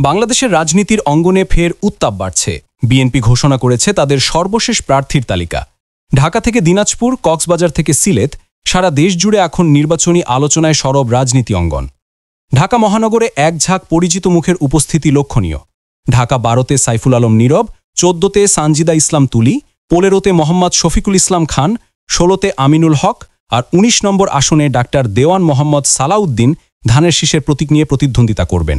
বাংলাদেশের রাজনীতির অঙ্গনে ফের উত্তাপ বাড়ছে। বিএনপি ঘোষণা করেছে তাদের সর্বশেষ প্রার্থীর তালিকা। ঢাকা থেকে দিনাজপুর, কক্সবাজার থেকে সিলেট, সারা দেশ জুড়ে এখন নির্বাচনী আলোচনায় সরব রাজনীতি অঙ্গন। ঢাকা মহানগরে এক ঝাঁক পরিচিত মুখের উপস্থিতি লক্ষণীয়। ঢাকা 12-তে সাইফুল আলম নীরব, 14-তে সানজিদা ইসলাম তুলি, 15-তে মোহাম্মদ শফিকুল ইসলাম খান, 16-তে আমিনুল হক আর 19 নম্বর আসনে ডাক্তার দেওয়ান মোহাম্মদ সালাউদ্দিন ধানের শীষের প্রতীক নিয়ে প্রতিদ্বন্দ্বিতা করবেন।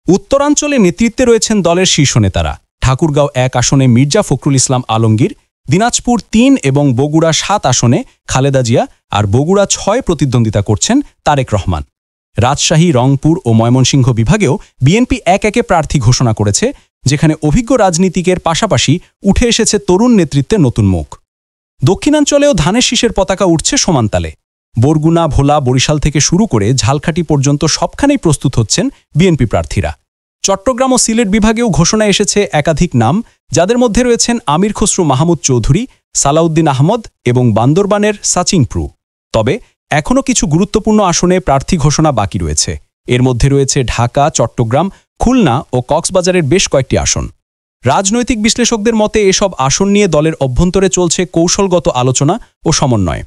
উত্তরাঞ্চলে নেতৃত্বে রয়েছেন দলের শীর্ষ নেতারা। ঠাকুরগাঁও 1 আসনে মির্জা ফখরুল ইসলাম আলমগীর, দিনাজপুর 3 এবং বগুড়া 7 আসনে খালেদা জিয়া আর বগুড়া 6 প্রতিদ্বন্দ্বিতা করছেন তারেক রহমান। রাজশাহী, রংপুর ও ময়মনসিংহ বিভাগেও বিএনপি একে প্রার্থী ঘোষণা করেছে, যেখানে অভিজ্ঞ রাজনীতিকের পাশাপাশি উঠে এসেছে তরুণ নেতৃত্বের নতুন মুখ। দক্ষিণাঞ্চলেও ধানের শীষের পতাকা উঠছে সমানতালে। বরগুনা, ভোলা, বরিশাল থেকে শুরু করে ঝালকাঠি পর্যন্ত সবখানেই প্রস্তুত হচ্ছেন বিএনপি প্রার্থীরা। চট্টগ্রাম ও সিলেট বিভাগেও ঘোষণা এসেছে একাধিক নাম, যাদের মধ্যে রয়েছেন আমির খসরু মাহমুদ চৌধুরী, সালাউদ্দিন আহমদ এবং বান্দরবানের সাচিং প্রু। তবে এখনও কিছু গুরুত্বপূর্ণ আসনে প্রার্থী ঘোষণা বাকি রয়েছে। এর মধ্যে রয়েছে ঢাকা, চট্টগ্রাম, খুলনা ও কক্সবাজারের বেশ কয়েকটি আসন। রাজনৈতিক বিশ্লেষকদের মতে এসব আসন নিয়ে দলের অভ্যন্তরে চলছে কৌশলগত আলোচনা ও সমন্বয়।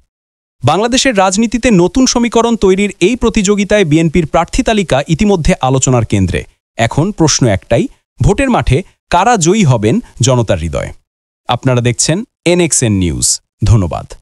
বাংলাদেশের রাজনীতিতে নতুন সমীকরণ তৈরির এই প্রতিযোগিতায় বিএনপির প্রার্থী তালিকা ইতিমধ্যে আলোচনার কেন্দ্রে। এখন প্রশ্ন একটাই, ভোটের মাঠে কারা জয়ী হবেন জনতার হৃদয়ে? আপনারা দেখছেন NXN নিউজ। ধন্যবাদ।